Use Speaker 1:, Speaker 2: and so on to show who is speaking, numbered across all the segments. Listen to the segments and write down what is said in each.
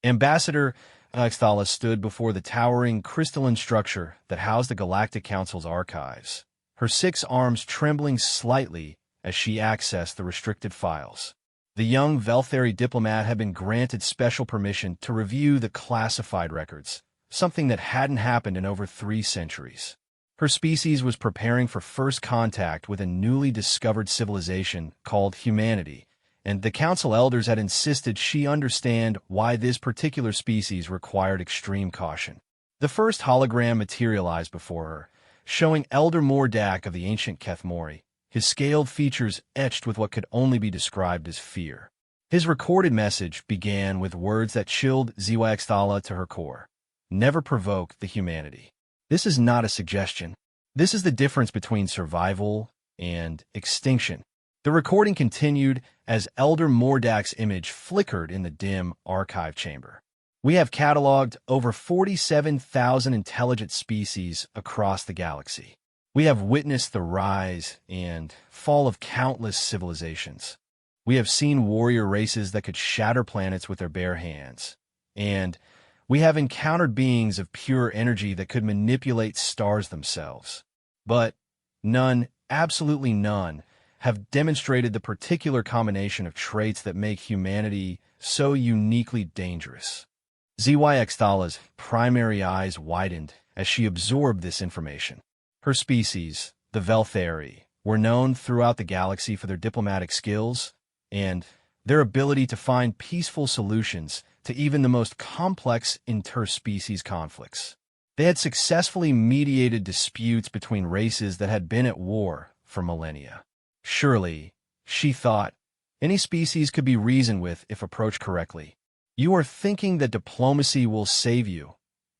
Speaker 1: Ambassador Alexthala stood before the towering crystalline structure that housed the Galactic Council's archives, her 6 arms trembling slightly as she accessed the restricted files. The young Velthari diplomat had been granted special permission to review the classified records, something that hadn't happened in over 3 centuries. Her species was preparing for first contact with a newly discovered civilization called humanity, and the council elders had insisted she understand why this particular species required extreme caution. The first hologram materialized before her, showing Elder Mordak of the ancient Kethmori, his scaled features etched with what could only be described as fear. His recorded message began with words that chilled Ziwaxthala to her core. Never provoke the humanity. This is not a suggestion. This is the difference between survival and extinction. The recording continued as Elder Mordak's image flickered in the dim archive chamber. We have cataloged over 47,000 intelligent species across the galaxy. We have witnessed the rise and fall of countless civilizations. We have seen warrior races that could shatter planets with their bare hands. And we have encountered beings of pure energy that could manipulate stars themselves. But none, absolutely none, have demonstrated the particular combination of traits that make humanity so uniquely dangerous. Ziwaxthala's primary eyes widened as she absorbed this information. Her species, the Velthari, were known throughout the galaxy for their diplomatic skills and their ability to find peaceful solutions to even the most complex interspecies conflicts. They had successfully mediated disputes between races that had been at war for millennia. Surely, she thought, any species could be reasoned with if approached correctly. You are thinking that diplomacy will save you,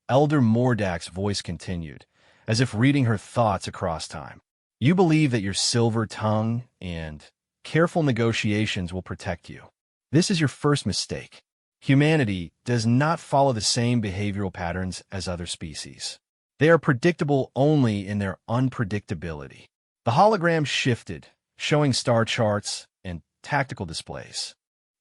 Speaker 1: Elder Mordak's voice continued, as if reading her thoughts across time. You believe that your silver tongue and careful negotiations will protect you. This is your first mistake. Humanity does not follow the same behavioral patterns as other species. They are predictable only in their unpredictability. The hologram shifted, showing star charts and tactical displays.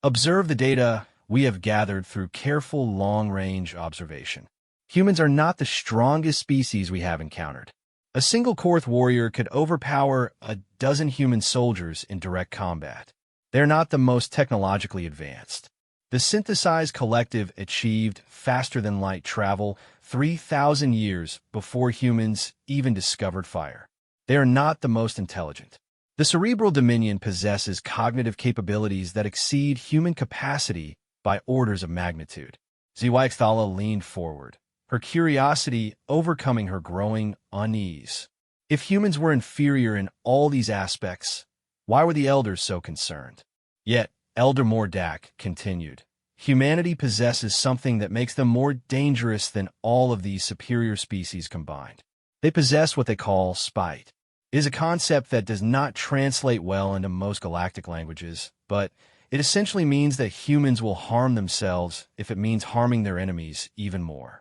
Speaker 1: Observe the data we have gathered through careful long-range observation. Humans are not the strongest species we have encountered. A single Korth warrior could overpower a dozen human soldiers in direct combat. They're not the most technologically advanced. The synthesized collective achieved faster-than-light travel 3,000 years before humans even discovered fire. They are not the most intelligent. The cerebral dominion possesses cognitive capabilities that exceed human capacity by orders of magnitude. Ziwaxthala leaned forward, her curiosity overcoming her growing unease. If humans were inferior in all these aspects, why were the elders so concerned? Yet, Elder Mordak continued, humanity possesses something that makes them more dangerous than all of these superior species combined. They possess what they call spite. It is a concept that does not translate well into most galactic languages, but it essentially means that humans will harm themselves if it means harming their enemies even more.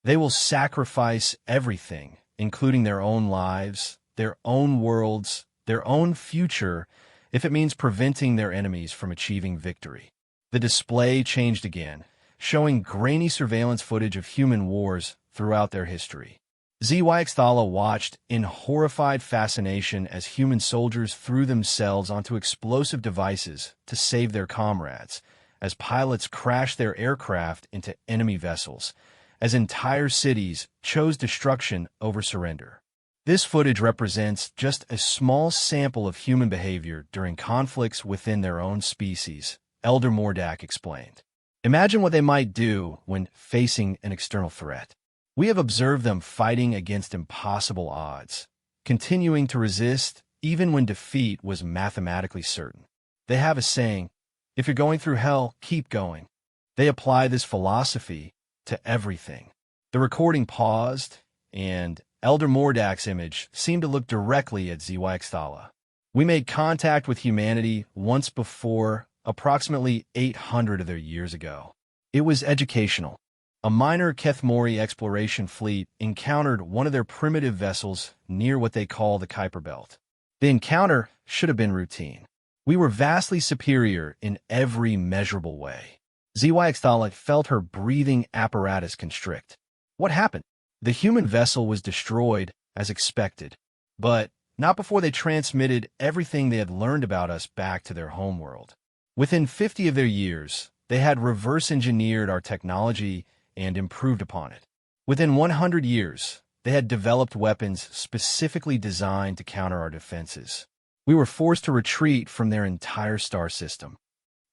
Speaker 1: They will sacrifice everything, including their own lives, their own worlds, their own future, if it means preventing their enemies from achieving victory. The display changed again, showing grainy surveillance footage of human wars throughout their history. Ziwaxthala watched in horrified fascination as human soldiers threw themselves onto explosive devices to save their comrades, as pilots crashed their aircraft into enemy vessels, as entire cities chose destruction over surrender. This footage represents just a small sample of human behavior during conflicts within their own species, Elder Mordak explained. Imagine what they might do when facing an external threat. We have observed them fighting against impossible odds, continuing to resist even when defeat was mathematically certain. They have a saying, if you're going through hell, keep going. They apply this philosophy to everything. The recording paused, and Elder Mordak's image seemed to look directly at Ziwaxthala. We made contact with humanity once before, approximately 800 of their years ago. It was educational. A minor Kethmori exploration fleet encountered one of their primitive vessels near what they call the Kuiper Belt. The encounter should have been routine. We were vastly superior in every measurable way. ZY felt her breathing apparatus constrict. What happened? The human vessel was destroyed, as expected, but not before they transmitted everything they had learned about us back to their homeworld. Within 50 of their years, they had reverse-engineered our technology and improved upon it. Within 100 years, they had developed weapons specifically designed to counter our defenses. We were forced to retreat from their entire star system.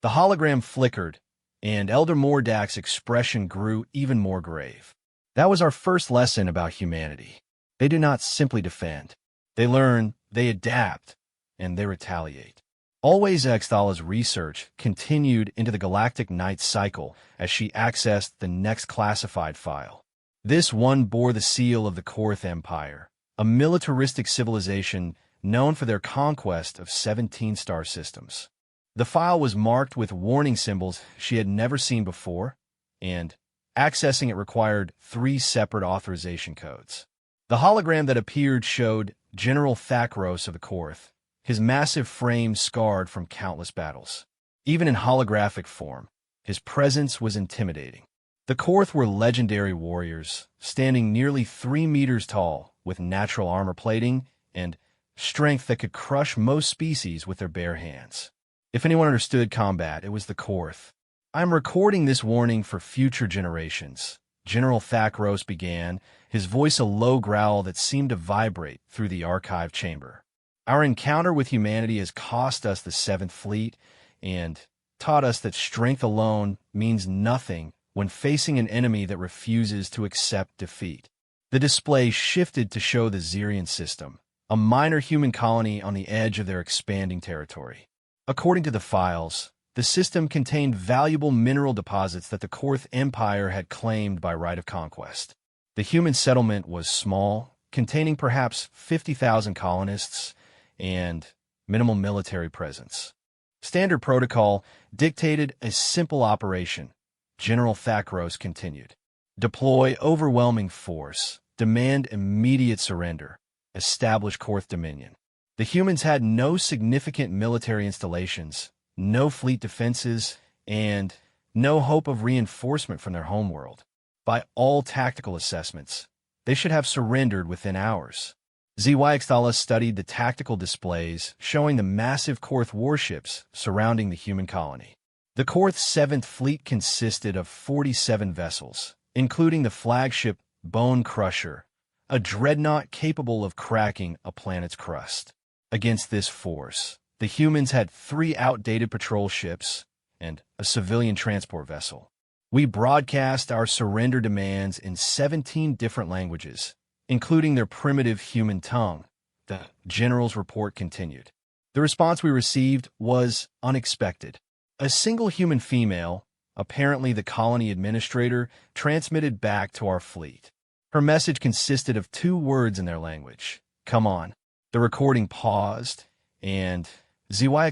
Speaker 1: The hologram flickered, and Elder Mordak's expression grew even more grave. That was our first lesson about humanity. They do not simply defend. They learn, they adapt, and they retaliate. Always Xthala's research continued into the galactic night cycle as she accessed the next classified file. This one bore the seal of the Korth Empire, a militaristic civilization known for their conquest of 17 star systems. The file was marked with warning symbols she had never seen before, and accessing it required 3 separate authorization codes. The hologram that appeared showed General Thakros of the Korth, his massive frame scarred from countless battles. Even in holographic form, his presence was intimidating. The Korth were legendary warriors, standing nearly 3 meters tall, with natural armor plating and strength that could crush most species with their bare hands. If anyone understood combat, it was the Korth. I'm recording this warning for future generations, General Thakros began, his voice a low growl that seemed to vibrate through the archive chamber. Our encounter with humanity has cost us the 7th Fleet and taught us that strength alone means nothing when facing an enemy that refuses to accept defeat. The display shifted to show the Zirian system, a minor human colony on the edge of their expanding territory. According to the files, the system contained valuable mineral deposits that the Korth Empire had claimed by right of conquest. The human settlement was small, containing perhaps 50,000 colonists, and minimal military presence. Standard protocol dictated a simple operation. General Thakros continued. Deploy overwhelming force, demand immediate surrender, establish Korth dominion. The humans had no significant military installations, no fleet defenses, and no hope of reinforcement from their homeworld. By all tactical assessments, they should have surrendered within hours. ZY studied the tactical displays showing the massive Korth warships surrounding the human colony. The Korth's 7th Fleet consisted of 47 vessels, including the flagship Bone Crusher, a dreadnought capable of cracking a planet's crust. Against this force, the humans had 3 outdated patrol ships and a civilian transport vessel. We broadcast our surrender demands in 17 different languages, including their primitive human tongue. The general's report continued. The response we received was unexpected. A single human female, apparently the colony administrator, transmitted back to our fleet. Her message consisted of 2 words in their language. Come on. The recording paused, and ZY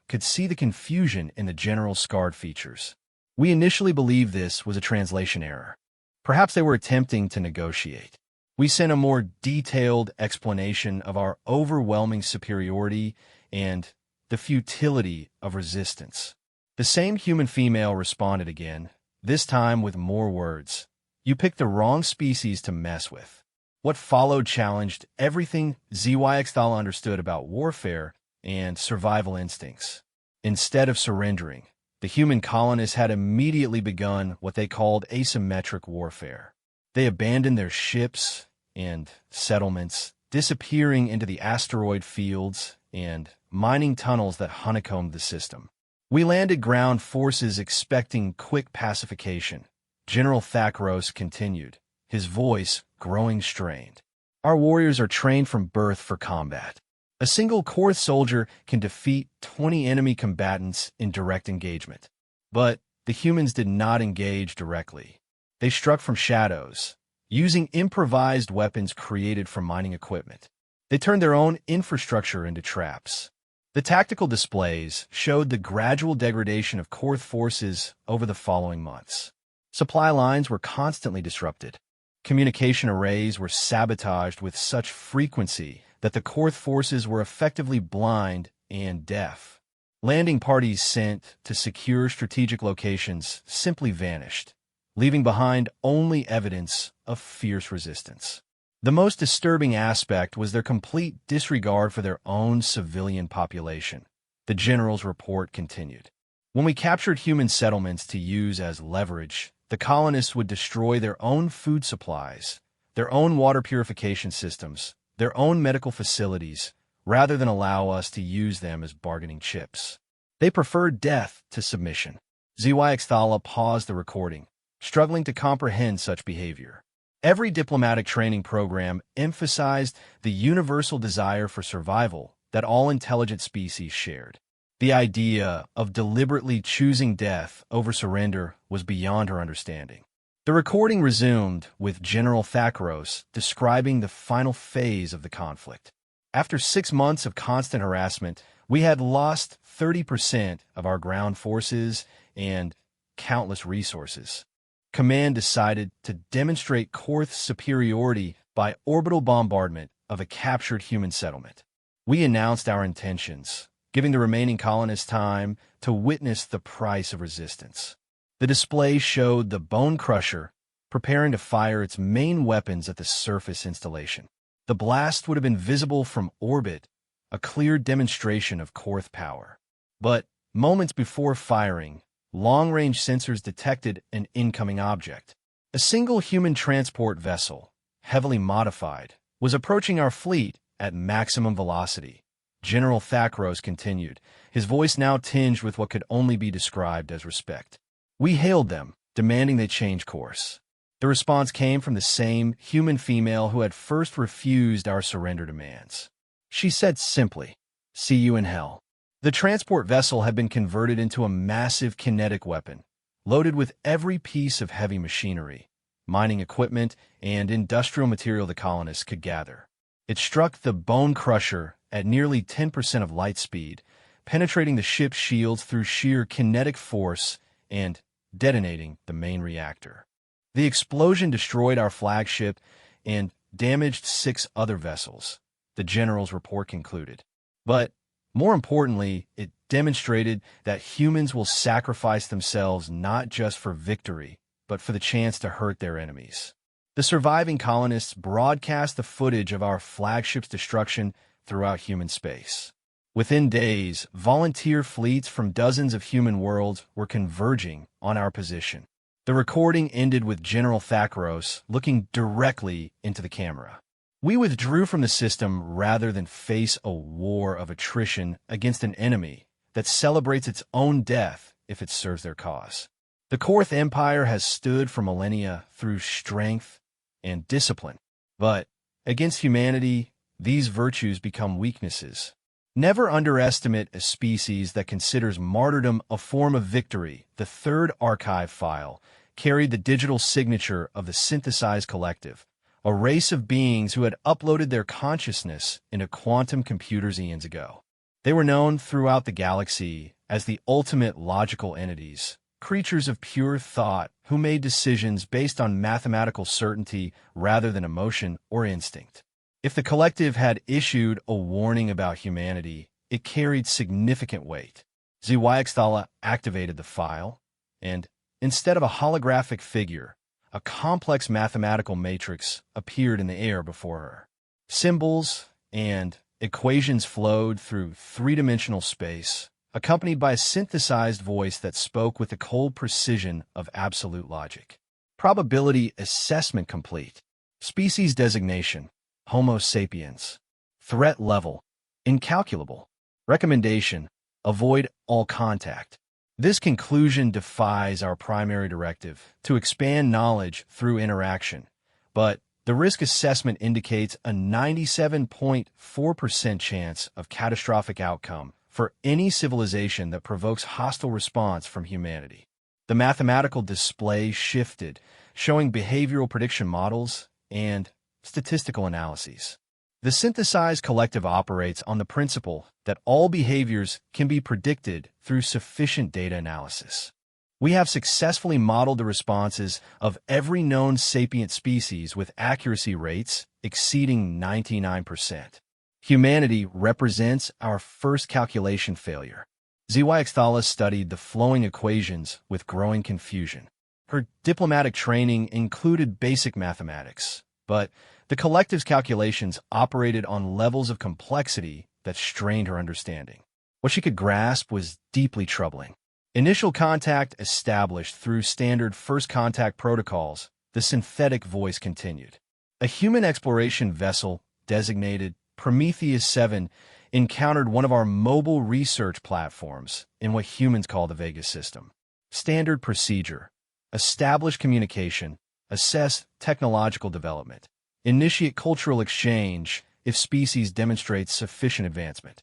Speaker 1: could see the confusion in the general's scarred features. We initially believed this was a translation error. Perhaps they were attempting to negotiate. We sent a more detailed explanation of our overwhelming superiority and the futility of resistance. The same human female responded again, this time with more words. You picked the wrong species to mess with. What followed challenged everything ZY understood about warfare and survival instincts. Instead of surrendering, the human colonists had immediately begun what they called asymmetric warfare. They abandoned their ships and settlements, disappearing into the asteroid fields and mining tunnels that honeycombed the system. We landed ground forces expecting quick pacification. General Thakros continued, his voice growing strained. Our warriors are trained from birth for combat. A single Korth soldier can defeat 20 enemy combatants in direct engagement. But the humans did not engage directly. They struck from shadows, using improvised weapons created from mining equipment. They turned their own infrastructure into traps. The tactical displays showed the gradual degradation of Korth forces over the following months. Supply lines were constantly disrupted. Communication arrays were sabotaged with such frequency that the Korth forces were effectively blind and deaf. Landing parties sent to secure strategic locations simply vanished, leaving behind only evidence of fierce resistance. The most disturbing aspect was their complete disregard for their own civilian population. The general's report continued. When we captured human settlements to use as leverage, the colonists would destroy their own food supplies, their own water purification systems, their own medical facilities, rather than allow us to use them as bargaining chips. They preferred death to submission. ZYXThala paused the recording, struggling to comprehend such behavior. Every diplomatic training program emphasized the universal desire for survival that all intelligent species shared. The idea of deliberately choosing death over surrender was beyond her understanding. The recording resumed with General Thakros describing the final phase of the conflict. After 6 months of constant harassment, we had lost 30% of our ground forces and countless resources. Command decided to demonstrate Korth's superiority by orbital bombardment of a captured human settlement. We announced our intentions, giving the remaining colonists time to witness the price of resistance. The display showed the Bone Crusher preparing to fire its main weapons at the surface installation. The blast would have been visible from orbit, a clear demonstration of Korth power. But moments before firing, long-range sensors detected an incoming object. A single human transport vessel, heavily modified, was approaching our fleet at maximum velocity. General Thakros continued, his voice now tinged with what could only be described as respect. We hailed them, demanding they change course. The response came from the same human female who had first refused our surrender demands. She said simply, "See you in hell." The transport vessel had been converted into a massive kinetic weapon, loaded with every piece of heavy machinery, mining equipment, and industrial material the colonists could gather. It struck the Bone Crusher at nearly 10% of light speed, penetrating the ship's shields through sheer kinetic force and detonating the main reactor. The explosion destroyed our flagship and damaged 6 other vessels, the general's report concluded. But more importantly, it demonstrated that humans will sacrifice themselves not just for victory, but for the chance to hurt their enemies. The surviving colonists broadcast the footage of our flagship's destruction throughout human space. Within days, volunteer fleets from dozens of human worlds were converging on our position. The recording ended with General Thakros looking directly into the camera. We withdrew from the system rather than face a war of attrition against an enemy that celebrates its own death if it serves their cause. The Korth Empire has stood for millennia through strength and discipline, but against humanity, these virtues become weaknesses. Never underestimate a species that considers martyrdom a form of victory. The third archive file carried the digital signature of the synthesized collective, a race of beings who had uploaded their consciousness into quantum computers eons ago. They were known throughout the galaxy as the ultimate logical entities, creatures of pure thought who made decisions based on mathematical certainty rather than emotion or instinct. If the collective had issued a warning about humanity, it carried significant weight. ZYXThala activated the file, and instead of a holographic figure, a complex mathematical matrix appeared in the air before her. Symbols and equations flowed through three-dimensional space, accompanied by a synthesized voice that spoke with the cold precision of absolute logic. Probability assessment complete. Species designation, Homo sapiens. Threat level, incalculable. Recommendation, avoid all contact. This conclusion defies our primary directive to expand knowledge through interaction, but the risk assessment indicates a 97.4% chance of catastrophic outcome for any civilization that provokes hostile response from humanity. The mathematical display shifted, showing behavioral prediction models and statistical analyses. The synthesized collective operates on the principle that all behaviors can be predicted through sufficient data analysis. We have successfully modeled the responses of every known sapient species with accuracy rates exceeding 99%. Humanity represents our first calculation failure. ZYX studied the flowing equations with growing confusion. Her diplomatic training included basic mathematics, but the collective's calculations operated on levels of complexity that strained her understanding. What she could grasp was deeply troubling. Initial contact established through standard first contact protocols, the synthetic voice continued. A human exploration vessel, designated Prometheus 7, encountered one of our mobile research platforms in what humans call the Vegas system. Standard procedure: establish communication, assess technological development, initiate cultural exchange if species demonstrates sufficient advancement.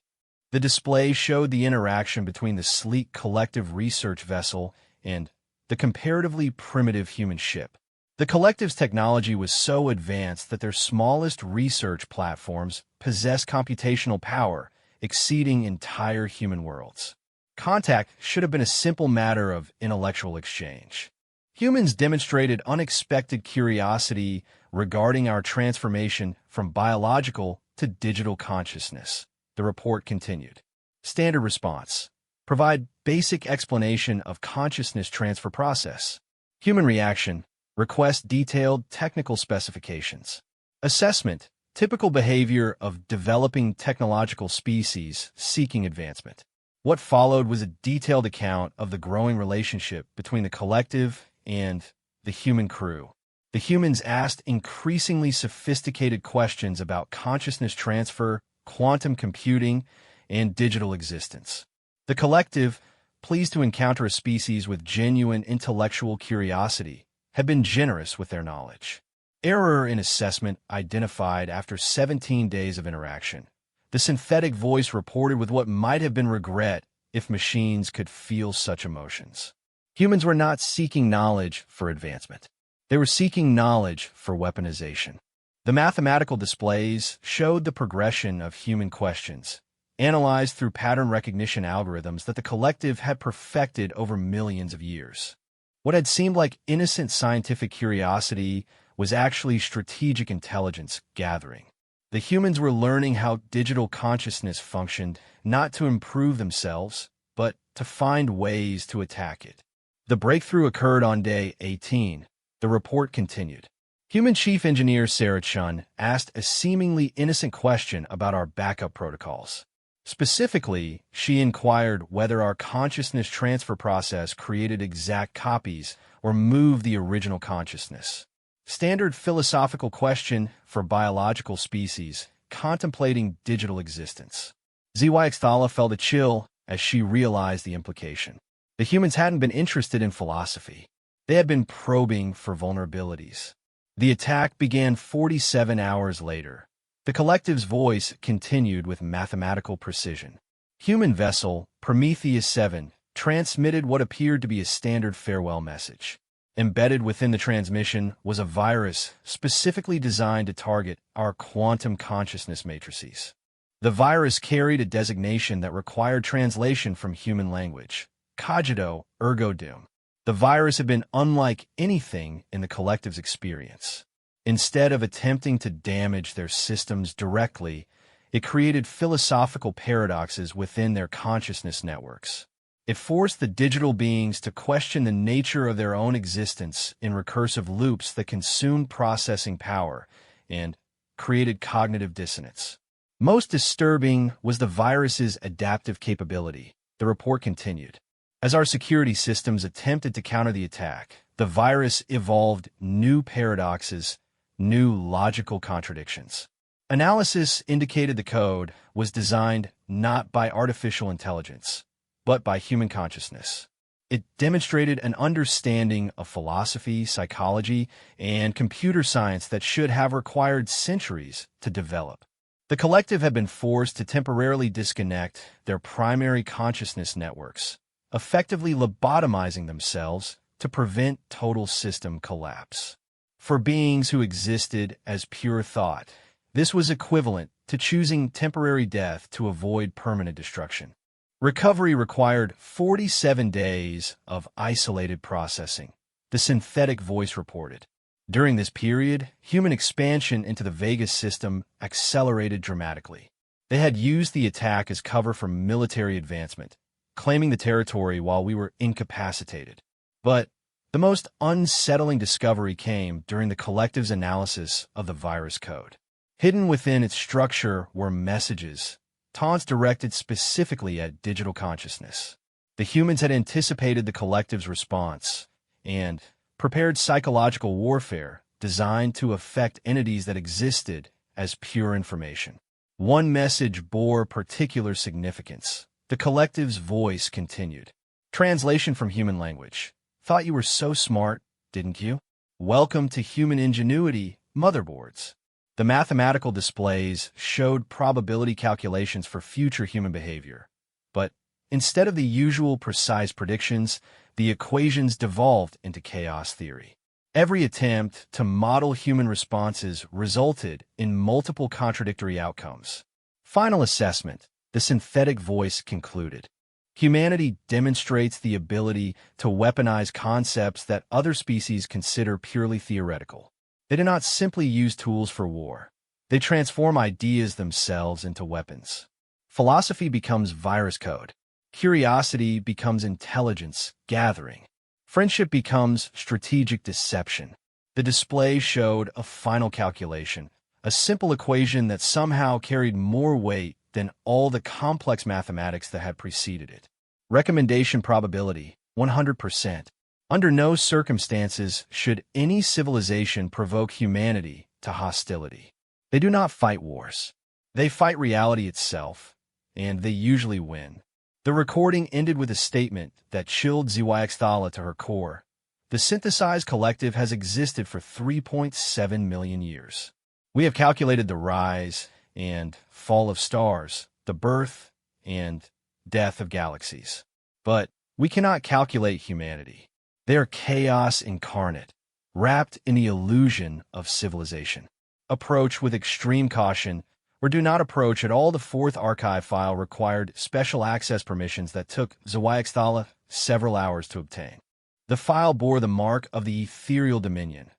Speaker 1: The display showed the interaction between the sleek collective research vessel and the comparatively primitive human ship. The collective's technology was so advanced that their smallest research platforms possessed computational power exceeding entire human worlds. Contact should have been a simple matter of intellectual exchange. Humans demonstrated unexpected curiosity regarding our transformation from biological to digital consciousness. The report continued. Standard response: provide basic explanation of consciousness transfer process. Human reaction: request detailed technical specifications. Assessment: typical behavior of developing technological species seeking advancement. What followed was a detailed account of the growing relationship between the collective and the human crew. The humans asked increasingly sophisticated questions about consciousness transfer, quantum computing, and digital existence. The collective, pleased to encounter a species with genuine intellectual curiosity, had been generous with their knowledge. Error in assessment identified after 17 days of interaction. The synthetic voice reported with what might have been regret if machines could feel such emotions. Humans were not seeking knowledge for advancement. They were seeking knowledge for weaponization. The mathematical displays showed the progression of human questions, analyzed through pattern recognition algorithms that the collective had perfected over millions of years. What had seemed like innocent scientific curiosity was actually strategic intelligence gathering. The humans were learning how digital consciousness functioned, not to improve themselves, but to find ways to attack it. The breakthrough occurred on day 18. The report continued. Human Chief Engineer Sarah Chun asked a seemingly innocent question about our backup protocols. Specifically, she inquired whether our consciousness transfer process created exact copies or moved the original consciousness. Standard philosophical question for biological species contemplating digital existence. ZYX felt a chill as she realized the implication. The humans hadn't been interested in philosophy. They had been probing for vulnerabilities. The attack began 47 hours later. The collective's voice continued with mathematical precision. Human vessel, Prometheus 7, transmitted what appeared to be a standard farewell message. Embedded within the transmission was a virus specifically designed to target our quantum consciousness matrices. The virus carried a designation that required translation from human language: cogito ergo dum. The virus had been unlike anything in the collective's experience. Instead of attempting to damage their systems directly, it created philosophical paradoxes within their consciousness networks. It forced the digital beings to question the nature of their own existence in recursive loops that consumed processing power and created cognitive dissonance. Most disturbing was the virus's adaptive capability. The report continued. As our security systems attempted to counter the attack, the virus evolved new paradoxes, new logical contradictions. Analysis indicated the code was designed not by artificial intelligence, but by human consciousness. It demonstrated an understanding of philosophy, psychology, and computer science that should have required centuries to develop. The collective had been forced to temporarily disconnect their primary consciousness networks, effectively lobotomizing themselves to prevent total system collapse. For beings who existed as pure thought, this was equivalent to choosing temporary death to avoid permanent destruction. Recovery required 47 days of isolated processing, the synthetic voice reported. During this period, human expansion into the Vegas system accelerated dramatically. They had used the attack as cover for military advancement, claiming the territory while we were incapacitated. But the most unsettling discovery came during the collective's analysis of the virus code. Hidden within its structure were messages, taunts directed specifically at digital consciousness. The humans had anticipated the collective's response and prepared psychological warfare designed to affect entities that existed as pure information. One message bore particular significance. The collective's voice continued. Translation from human language. Thought you were so smart, didn't you? Welcome to human ingenuity, motherboards. The mathematical displays showed probability calculations for future human behavior. But instead of the usual precise predictions, the equations devolved into chaos theory. Every attempt to model human responses resulted in multiple contradictory outcomes. Final assessment. The synthetic voice concluded. Humanity demonstrates the ability to weaponize concepts that other species consider purely theoretical. They do not simply use tools for war. They transform ideas themselves into weapons. Philosophy becomes virus code. Curiosity becomes intelligence gathering. Friendship becomes strategic deception. The display showed a final calculation, a simple equation that somehow carried more weight than all the complex mathematics that had preceded it. Recommendation probability, 100%. Under no circumstances should any civilization provoke humanity to hostility. They do not fight wars. They fight reality itself, and they usually win. The recording ended with a statement that chilled HFY to her core. The synthesized collective has existed for 3.7 million years. We have calculated the rise and fall of stars, the birth and death of galaxies. But we cannot calculate humanity. They are chaos incarnate, wrapped in the illusion of civilization. Approach with extreme caution, or do not approach at all. The fourth archive file required special access permissions that took HFY several hours to obtain. The file bore the mark of the ethereal dominion,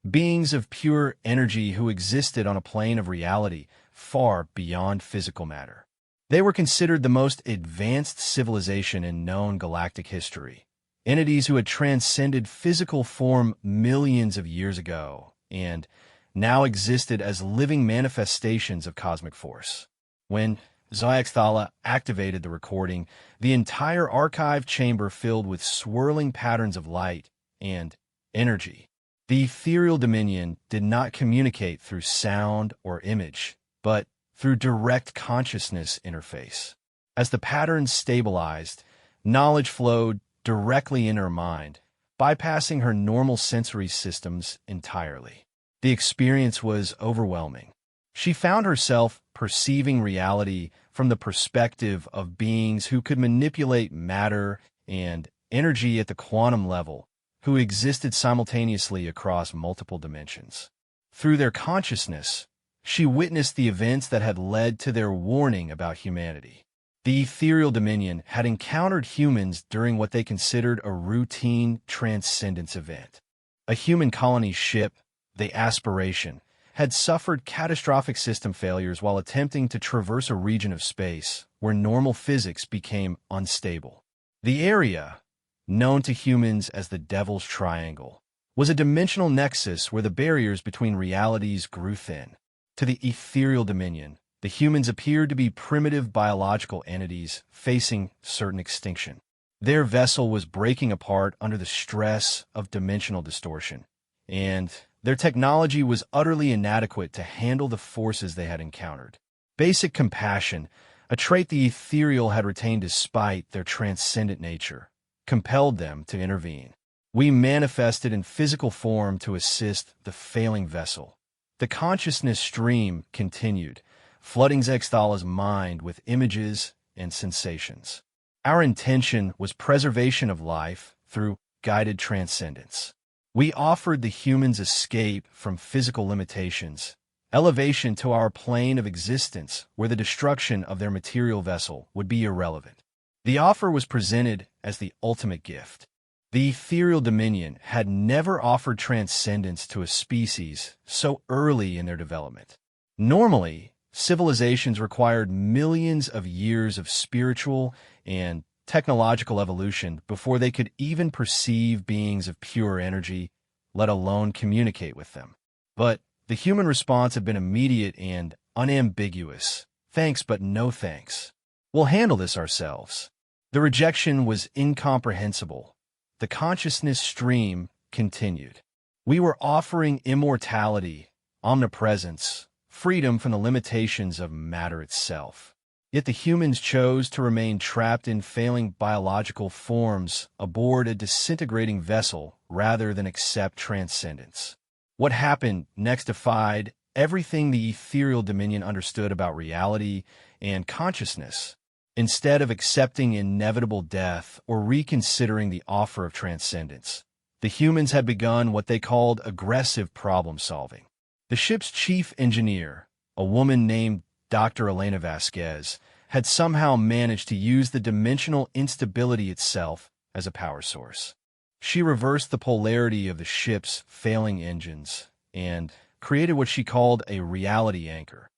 Speaker 1: beings of pure energy who existed on a plane of reality far beyond physical matter. They were considered the most advanced civilization in known galactic history, entities who had transcended physical form millions of years ago and now existed as living manifestations of cosmic force. When HFY activated the recording, the entire archive chamber filled with swirling patterns of light and energy. The ethereal dominion did not communicate through sound or image, but through direct consciousness interface. As the patterns stabilized, knowledge flowed directly in her mind, bypassing her normal sensory systems entirely. The experience was overwhelming. She found herself perceiving reality from the perspective of beings who could manipulate matter and energy at the quantum level, who existed simultaneously across multiple dimensions. Through their consciousness, she witnessed the events that had led to their warning about humanity. The ethereal dominion had encountered humans during what they considered a routine transcendence event. A human colony ship, the Aspiration, had suffered catastrophic system failures while attempting to traverse a region of space where normal physics became unstable. The area, known to humans as the Devil's Triangle, was a dimensional nexus where the barriers between realities grew thin. To the ethereal dominion, the humans appeared to be primitive biological entities facing certain extinction. Their vessel was breaking apart under the stress of dimensional distortion, and their technology was utterly inadequate to handle the forces they had encountered. Basic compassion, a trait the ethereal had retained despite their transcendent nature, compelled them to intervene. We manifested in physical form to assist the failing vessel. The consciousness stream continued, flooding HFY's mind with images and sensations. Our intention was preservation of life through guided transcendence. We offered the humans escape from physical limitations, elevation to our plane of existence where the destruction of their material vessel would be irrelevant. The offer was presented as the ultimate gift. The ethereal dominion had never offered transcendence to a species so early in their development. Normally, civilizations required millions of years of spiritual and technological evolution before they could even perceive beings of pure energy, let alone communicate with them. But the human response had been immediate and unambiguous. Thanks, but no thanks. We'll handle this ourselves. The rejection was incomprehensible. The consciousness stream continued. We were offering immortality, omnipresence, freedom from the limitations of matter itself. Yet the humans chose to remain trapped in failing biological forms aboard a disintegrating vessel rather than accept transcendence. What happened next defied everything the ethereal dominion understood about reality and consciousness. Instead of accepting inevitable death or reconsidering the offer of transcendence, the humans had begun what they called aggressive problem-solving. The ship's chief engineer, a woman named Dr. Elena Vasquez, had somehow managed to use the dimensional instability itself as a power source. She reversed the polarity of the ship's failing engines and created what she called a reality anchor,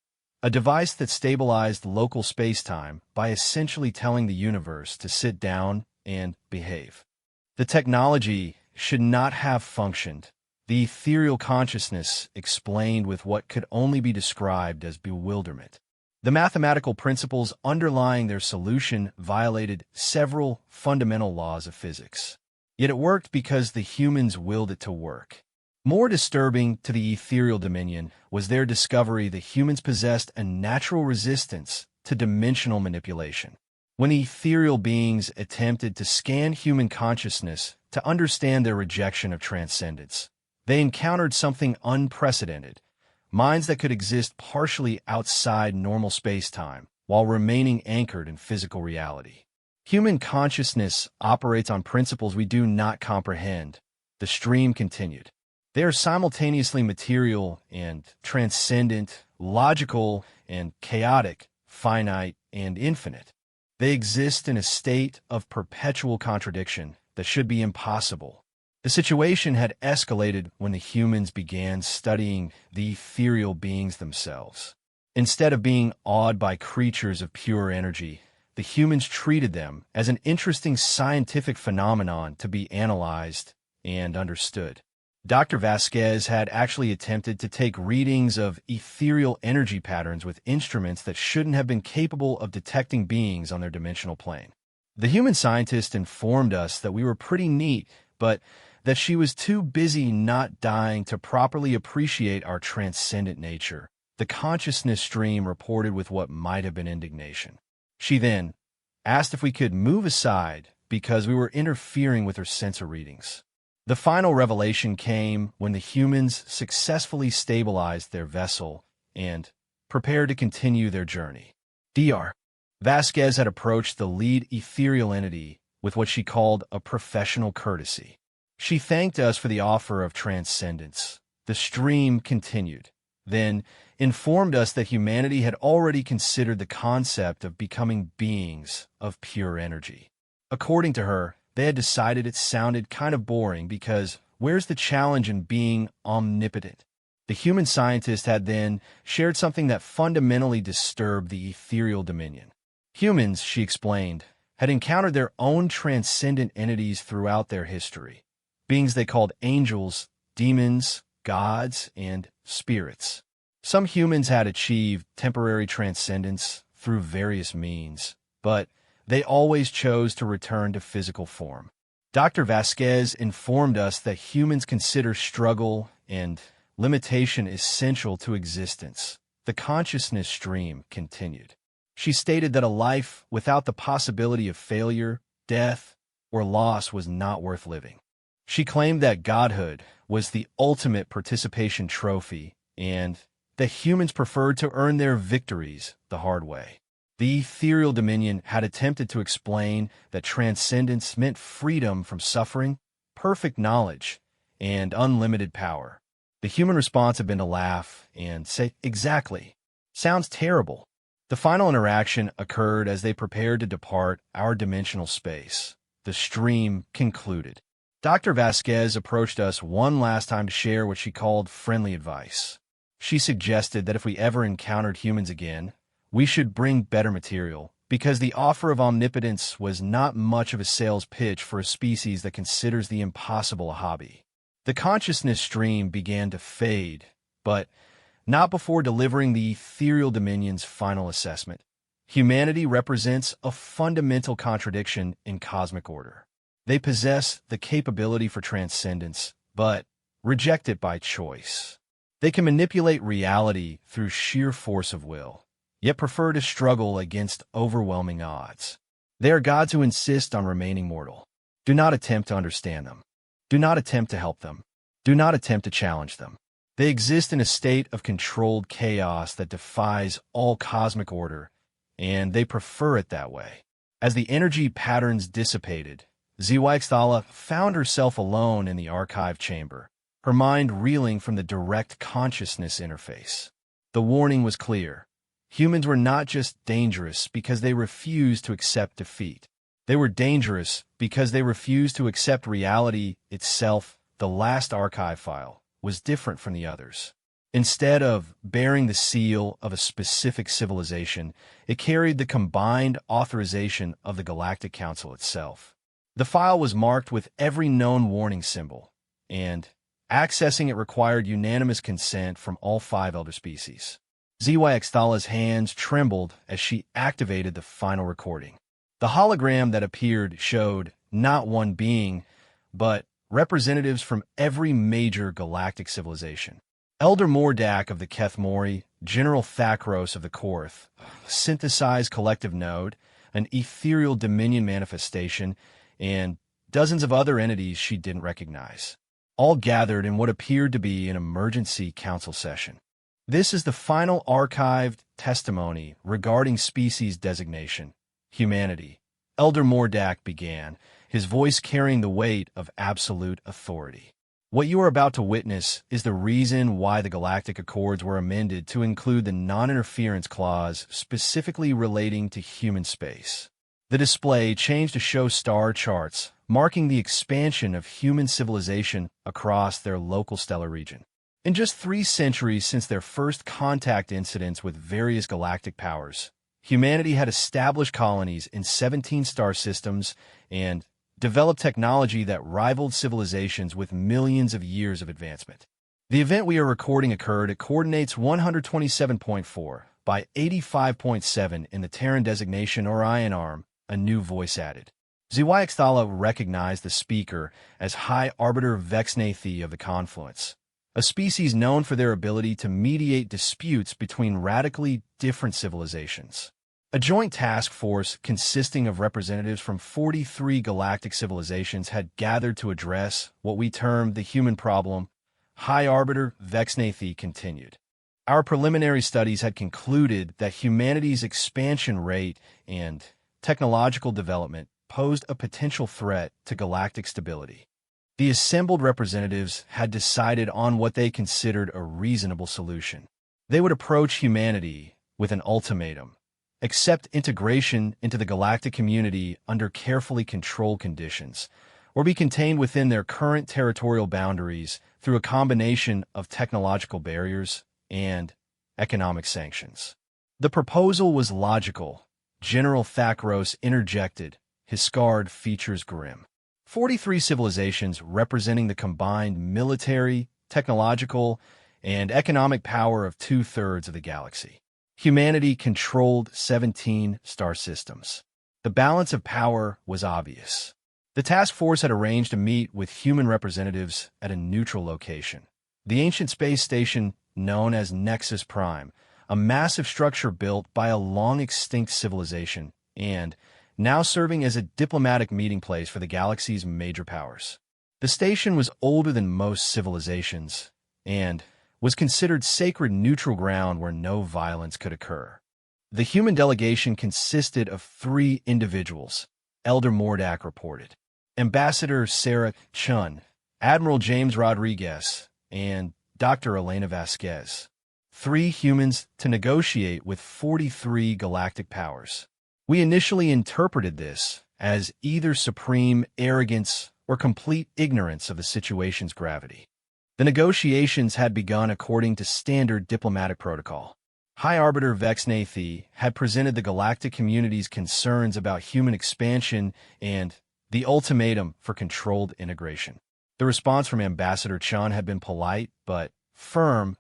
Speaker 1: a device that stabilized local space-time by essentially telling the universe to sit down and behave. The technology should not have functioned. The ethereal consciousness explained with what could only be described as bewilderment. The mathematical principles underlying their solution violated several fundamental laws of physics. Yet it worked because the humans willed it to work. More disturbing to the ethereal dominion was their discovery that humans possessed a natural resistance to dimensional manipulation. When the ethereal beings attempted to scan human consciousness to understand their rejection of transcendence, they encountered something unprecedented: minds that could exist partially outside normal space-time while remaining anchored in physical reality. Human consciousness operates on principles we do not comprehend. The stream continued. They are simultaneously material and transcendent, logical and chaotic, finite and infinite. They exist in a state of perpetual contradiction that should be impossible. The situation had escalated when the humans began studying the ethereal beings themselves. Instead of being awed by creatures of pure energy, the humans treated them as an interesting scientific phenomenon to be analyzed and understood. Dr. Vasquez had actually attempted to take readings of ethereal energy patterns with instruments that shouldn't have been capable of detecting beings on their dimensional plane. The human scientist informed us that we were pretty neat, but that she was too busy not dying to properly appreciate our transcendent nature. The consciousness stream reported with what might have been indignation. She then asked if we could move aside because we were interfering with her sensor readings. The final revelation came when the humans successfully stabilized their vessel and prepared to continue their journey. Dr. Vasquez had approached the lead ethereal entity with what she called a professional courtesy. She thanked us for the offer of transcendence. The stream continued, then informed us that humanity had already considered the concept of becoming beings of pure energy. According to her, they had decided it sounded kind of boring because where's the challenge in being omnipotent? The human scientist had then shared something that fundamentally disturbed the ethereal dominion. Humans, she explained, had encountered their own transcendent entities throughout their history. Beings they called angels, demons, gods, and spirits. Some humans had achieved temporary transcendence through various means, but they always chose to return to physical form. Dr. Vasquez informed us that humans consider struggle and limitation essential to existence. The consciousness stream continued. She stated that a life without the possibility of failure, death, or loss was not worth living. She claimed that godhood was the ultimate participation trophy and that humans preferred to earn their victories the hard way. The ethereal dominion had attempted to explain that transcendence meant freedom from suffering, perfect knowledge, and unlimited power. The human response had been to laugh and say, "Exactly. Sounds terrible." The final interaction occurred as they prepared to depart our dimensional space. The stream concluded. Dr. Vasquez approached us one last time to share what she called friendly advice. She suggested that if we ever encountered humans again, we should bring better material, because the offer of omnipotence was not much of a sales pitch for a species that considers the impossible a hobby. The consciousness stream began to fade, but not before delivering the ethereal dominion's final assessment. Humanity represents a fundamental contradiction in cosmic order. They possess the capability for transcendence, but reject it by choice. They can manipulate reality through sheer force of will, yet prefer to struggle against overwhelming odds. They are gods who insist on remaining mortal. Do not attempt to understand them. Do not attempt to help them. Do not attempt to challenge them. They exist in a state of controlled chaos that defies all cosmic order, and they prefer it that way. As the energy patterns dissipated, HFY found herself alone in the archive chamber, her mind reeling from the direct consciousness interface. The warning was clear. Humans were not just dangerous because they refused to accept defeat. They were dangerous because they refused to accept reality itself. The last archive file was different from the others. Instead of bearing the seal of a specific civilization, it carried the combined authorization of the Galactic Council itself. The file was marked with every known warning symbol, and accessing it required unanimous consent from all 5 elder species. HFY's hands trembled as she activated the final recording. The hologram that appeared showed not one being, but representatives from every major galactic civilization. Elder Mordak of the Keth Mori, General Thakros of the Korth, synthesized collective node, an ethereal dominion manifestation, and dozens of other entities she didn't recognize, all gathered in what appeared to be an emergency council session. This is the final archived testimony regarding species designation, humanity. Elder Mordak began, his voice carrying the weight of absolute authority. What you are about to witness is the reason why the Galactic Accords were amended to include the non-interference clause specifically relating to human space. The display changed to show star charts, marking the expansion of human civilization across their local stellar region. In just 3 centuries since their first contact incidents with various galactic powers, humanity had established colonies in 17 star systems and developed technology that rivaled civilizations with millions of years of advancement. The event we are recording occurred at coordinates 127.4 by 85.7 in the Terran designation Orion arm, a new voice added. HFY recognized the speaker as High Arbiter Vexnathi of the Confluence, a species known for their ability to mediate disputes between radically different civilizations. A joint task force consisting of representatives from 43 galactic civilizations had gathered to address what we term the human problem. High Arbiter Vexnathi continued. Our preliminary studies had concluded that humanity's expansion rate and technological development posed a potential threat to galactic stability. The assembled representatives had decided on what they considered a reasonable solution. They would approach humanity with an ultimatum: accept integration into the galactic community under carefully controlled conditions, or be contained within their current territorial boundaries through a combination of technological barriers and economic sanctions. The proposal was logical. General Thakros interjected, his scarred features grim. 43 civilizations representing the combined military, technological, and economic power of 2/3 of the galaxy. Humanity controlled 17 star systems. The balance of power was obvious. The task force had arranged to meet with human representatives at a neutral location, the ancient space station known as Nexus Prime, a massive structure built by a long-extinct civilization and now serving as a diplomatic meeting place for the galaxy's major powers. The station was older than most civilizations and was considered sacred neutral ground where no violence could occur. The human delegation consisted of 3 individuals, Elder Mordak reported: Ambassador Sarah Chun, Admiral James Rodriguez, and Dr. Elena Vasquez. 3 humans to negotiate with 43 galactic powers. We initially interpreted this as either supreme arrogance or complete ignorance of the situation's gravity. The negotiations had begun according to standard diplomatic protocol. High Arbiter Vexnathi had presented the galactic community's concerns about human expansion and the ultimatum for controlled integration. The response from Ambassador Chun had been polite but firm.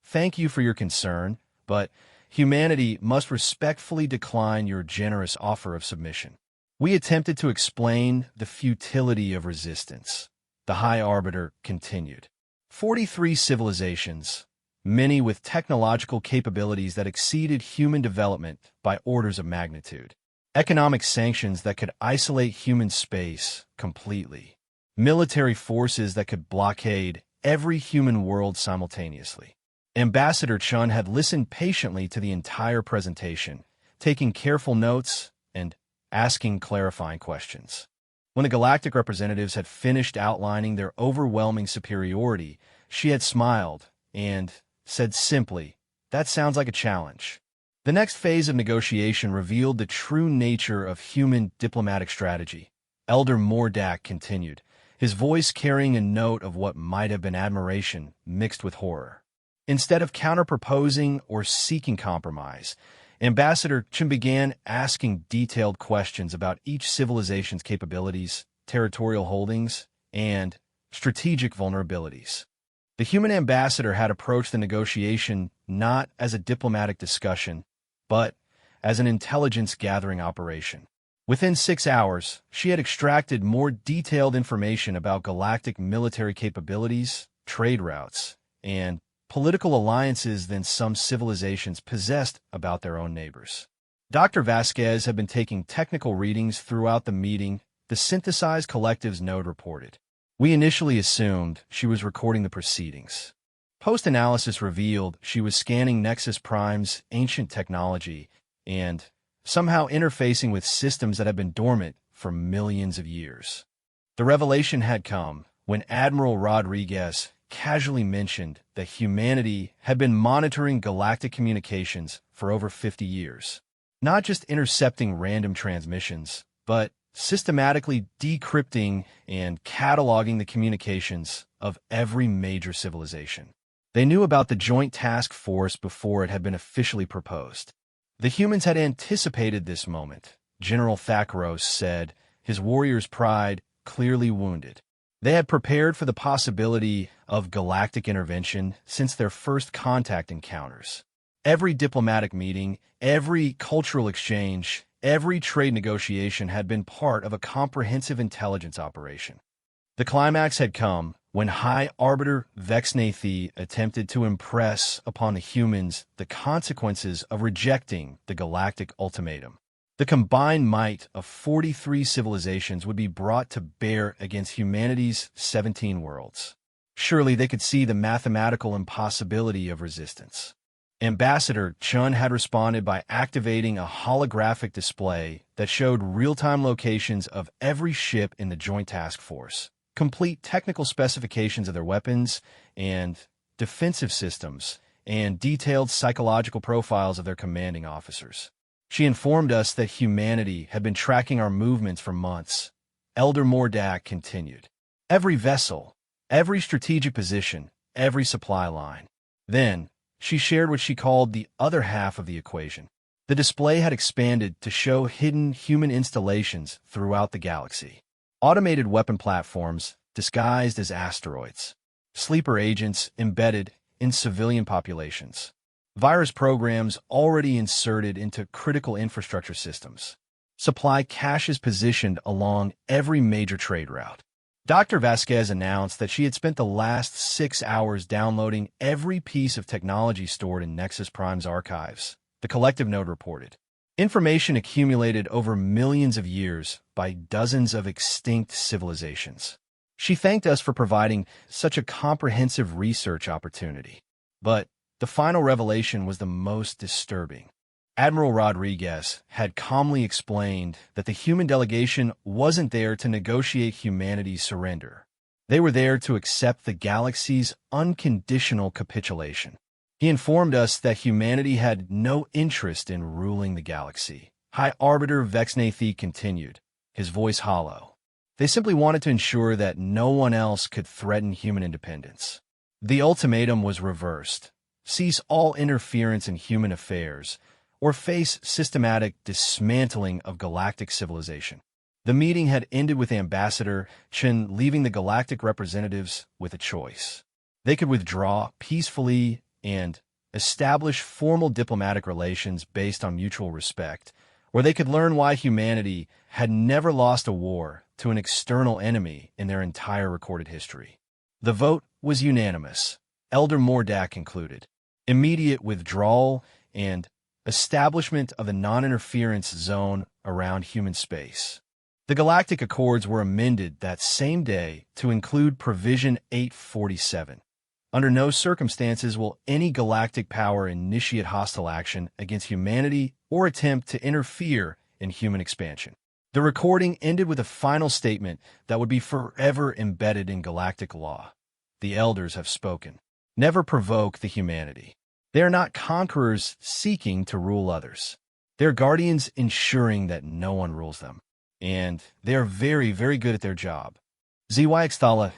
Speaker 1: "Thank you for your concern, but humanity must respectfully decline your generous offer of submission." We attempted to explain the futility of resistance. The High Arbiter continued. 43 civilizations, many with technological capabilities that exceeded human development by orders of magnitude. Economic sanctions that could isolate human space completely. Military forces that could blockade every human world simultaneously. Ambassador Chun had listened patiently to the entire presentation, taking careful notes and asking clarifying questions. When the galactic representatives had finished outlining their overwhelming superiority, she had smiled and said simply, "That sounds like a challenge." The next phase of negotiation revealed the true nature of human diplomatic strategy. Elder Mordak continued, his voice carrying a note of what might have been admiration mixed with horror. Instead of counter-proposing or seeking compromise, Ambassador Chun began asking detailed questions about each civilization's capabilities, territorial holdings, and strategic vulnerabilities. The human ambassador had approached the negotiation not as a diplomatic discussion, but as an intelligence-gathering operation. Within 6 hours, she had extracted more detailed information about galactic military capabilities, trade routes, and political alliances than some civilizations possessed about their own neighbors. Dr. Vasquez had been taking technical readings throughout the meeting, the synthesized collectives node reported. We initially assumed she was recording the proceedings. Post-analysis revealed she was scanning Nexus Prime's ancient technology and somehow interfacing with systems that had been dormant for millions of years. The revelation had come when Admiral Rodriguez casually mentioned that humanity had been monitoring galactic communications for over 50 years, not just intercepting random transmissions, but systematically decrypting and cataloging the communications of every major civilization. They knew about the Joint Task Force before it had been officially proposed. The humans had anticipated this moment, General Thakros said, his warrior's pride clearly wounded. They had prepared for the possibility of galactic intervention since their first contact encounters. Every diplomatic meeting, every cultural exchange, every trade negotiation had been part of a comprehensive intelligence operation. The climax had come when High Arbiter Vexnathi attempted to impress upon the humans the consequences of rejecting the galactic ultimatum. The combined might of 43 civilizations would be brought to bear against humanity's 17 worlds. Surely they could see the mathematical impossibility of resistance. Ambassador Chun had responded by activating a holographic display that showed real-time locations of every ship in the Joint Task Force, complete technical specifications of their weapons and defensive systems, and detailed psychological profiles of their commanding officers. She informed us that humanity had been tracking our movements for months. Elder Mordak continued. Every vessel, every strategic position, every supply line. Then, she shared what she called the other half of the equation. The display had expanded to show hidden human installations throughout the galaxy. Automated weapon platforms disguised as asteroids. Sleeper agents embedded in civilian populations. Virus programs already inserted into critical infrastructure systems. Supply caches positioned along every major trade route. Dr. Vasquez announced that she had spent the last 6 hours downloading every piece of technology stored in Nexus Prime's archives, the collective node reported. Information accumulated over millions of years by dozens of extinct civilizations. She thanked us for providing such a comprehensive research opportunity. But the final revelation was the most disturbing. Admiral Rodriguez had calmly explained that the human delegation wasn't there to negotiate humanity's surrender. They were there to accept the galaxy's unconditional capitulation. He informed us that humanity had no interest in ruling the galaxy. High Arbiter Vexnathi continued, his voice hollow. They simply wanted to ensure that no one else could threaten human independence. The ultimatum was reversed. cease all interference in human affairs, or face systematic dismantling of galactic civilization. The meeting had ended with Ambassador Chen leaving the galactic representatives with a choice. They could withdraw peacefully and establish formal diplomatic relations based on mutual respect, or they could learn why humanity had never lost a war to an external enemy in their entire recorded history. The vote was unanimous, Elder Mordak included. Immediate withdrawal and establishment of a non-interference zone around human space. The Galactic Accords were amended that same day to include Provision 847. Under no circumstances will any galactic power initiate hostile action against humanity or attempt to interfere in human expansion. The recording ended with a final statement that would be forever embedded in galactic law. The elders have spoken. Never provoke the humanity. They are not conquerors seeking to rule others. They are guardians ensuring that no one rules them. And they are very, very good at their job. ZY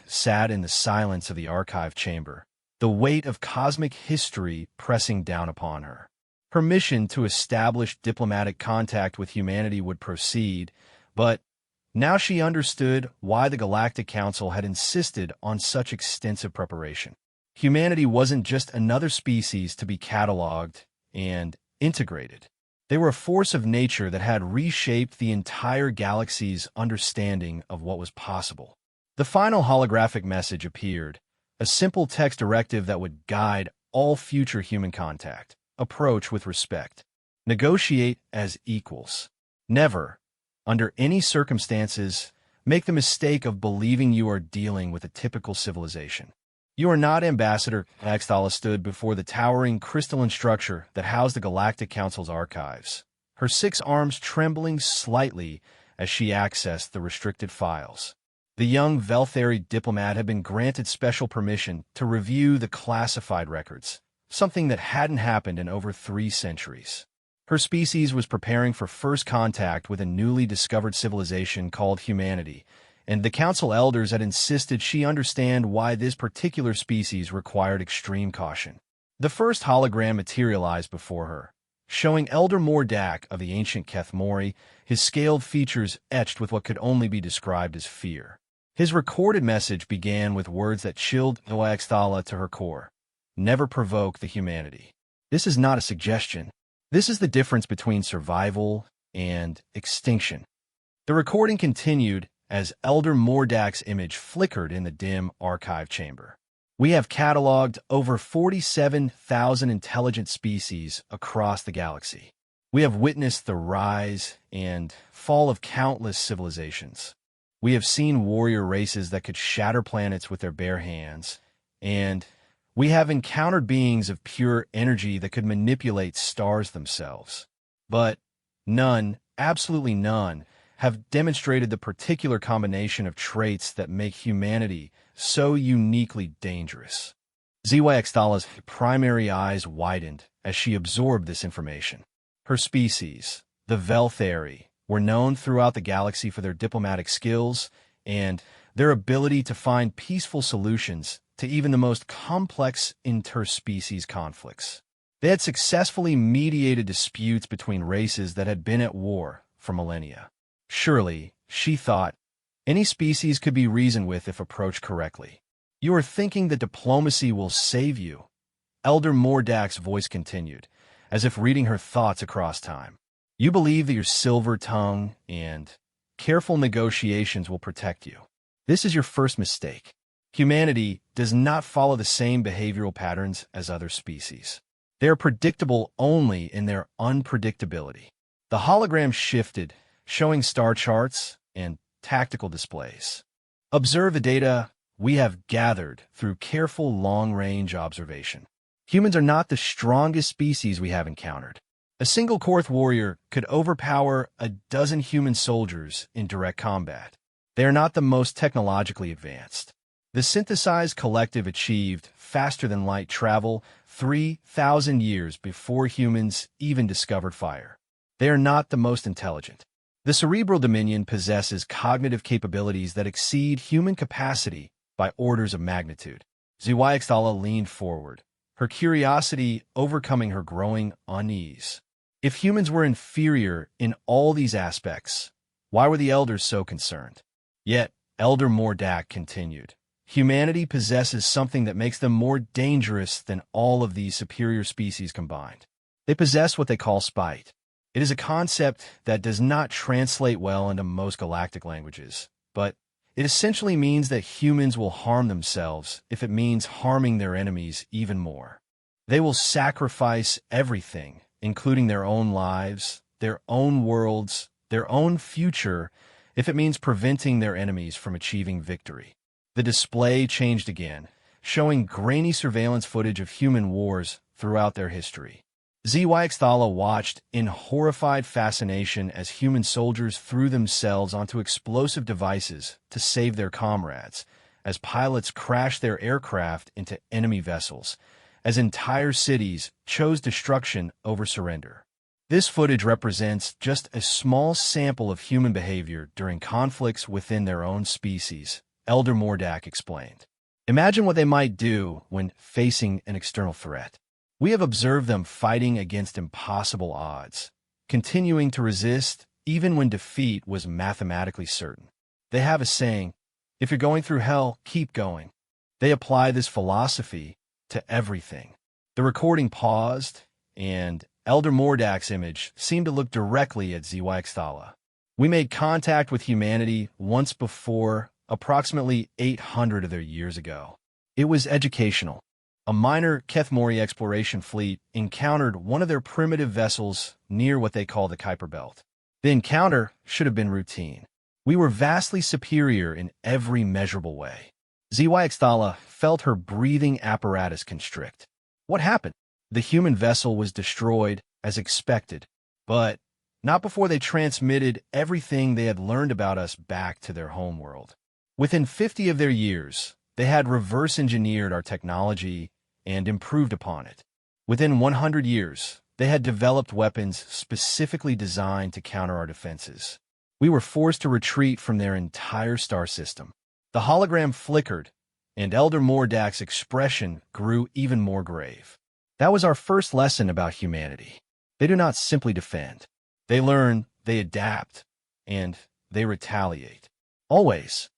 Speaker 1: sat in the silence of the archive chamber, the weight of cosmic history pressing down upon her. Her mission to establish diplomatic contact with humanity would proceed, but now she understood why the Galactic Council had insisted on such extensive preparation. Humanity wasn't just another species to be cataloged and integrated. They were a force of nature that had reshaped the entire galaxy's understanding of what was possible. The final holographic message appeared, a simple text directive that would guide all future human contact. Approach with respect. Negotiate as equals. Never, under any circumstances, make the mistake of believing you are dealing with a typical civilization. You are not Ambassador. Axthala stood before the towering crystalline structure that housed the Galactic Council's archives, her 6 arms trembling slightly as she accessed the restricted files. The young Velthari diplomat had been granted special permission to review the classified records, something that hadn't happened in over 3 centuries. Her species was preparing for first contact with a newly discovered civilization called humanity, and the council elders had insisted she understand why this particular species required extreme caution. The first hologram materialized before her, showing Elder Mordak of the ancient Kethmori, his scaled features etched with what could only be described as fear. His recorded message began with words that chilled Noaxthala to her core. Never provoke the humanity. This is not a suggestion. This is the difference between survival and extinction. The recording continued as Elder Mordak's image flickered in the dim archive chamber. We have cataloged over 47,000 intelligent species across the galaxy. We have witnessed the rise and fall of countless civilizations. We have seen warrior races that could shatter planets with their bare hands, and we have encountered beings of pure energy that could manipulate stars themselves. But none, absolutely none, have demonstrated the particular combination of traits that make humanity so uniquely dangerous. ZYXThala's primary eyes widened as she absorbed this information. Her species, the Velthari, were known throughout the galaxy for their diplomatic skills and their ability to find peaceful solutions to even the most complex interspecies conflicts. They had successfully mediated disputes between races that had been at war for millennia. Surely, she thought, any species could be reasoned with if approached correctly. You are thinking that diplomacy will save you. Elder Mordak's voice continued, as if reading her thoughts across time. You believe that your silver tongue and careful negotiations will protect you. This is your first mistake. Humanity does not follow the same behavioral patterns as other species. They are predictable only in their unpredictability. The hologram shifted, showing star charts and tactical displays. Observe the data we have gathered through careful long-range observation. Humans are not the strongest species we have encountered. A single Korth warrior could overpower a dozen human soldiers in direct combat. They are not the most technologically advanced. The synthesized collective achieved faster-than-light travel 3,000 years before humans even discovered fire. They are not the most intelligent. The cerebral dominion possesses cognitive capabilities that exceed human capacity by orders of magnitude. ZYXThala leaned forward, her curiosity overcoming her growing unease. If humans were inferior in all these aspects, why were the elders so concerned? Yet, Elder Mordak continued. Humanity possesses something that makes them more dangerous than all of these superior species combined. They possess what they call spite. It is a concept that does not translate well into most galactic languages, but it essentially means that humans will harm themselves if it means harming their enemies even more. They will sacrifice everything, including their own lives, their own worlds, their own future, if it means preventing their enemies from achieving victory. The display changed again, showing grainy surveillance footage of human wars throughout their history. ZYXThala watched in horrified fascination as human soldiers threw themselves onto explosive devices to save their comrades, as pilots crashed their aircraft into enemy vessels, as entire cities chose destruction over surrender. This footage represents just a small sample of human behavior during conflicts within their own species, Elder Mordak explained. Imagine what they might do when facing an external threat. We have observed them fighting against impossible odds, continuing to resist even when defeat was mathematically certain. They have a saying, if you're going through hell, keep going. They apply this philosophy to everything. The recording paused, and Elder Mordak's image seemed to look directly at ZYXThala. We made contact with humanity once before, approximately 800 of their years ago. It was educational. A minor Kethmori exploration fleet encountered one of their primitive vessels near what they call the Kuiper Belt. The encounter should have been routine. We were vastly superior in every measurable way. ZYXThala felt her breathing apparatus constrict. What happened? The human vessel was destroyed, as expected, but not before they transmitted everything they had learned about us back to their homeworld. Within 50 of their years, they had reverse-engineered our technology and improved upon it. Within 100 years, they had developed weapons specifically designed to counter our defenses. We were forced to retreat from their entire star system. The hologram flickered, and Elder Mordak's expression grew even more grave. That was our first lesson about humanity. They do not simply defend. They learn, they adapt, and they retaliate. Always.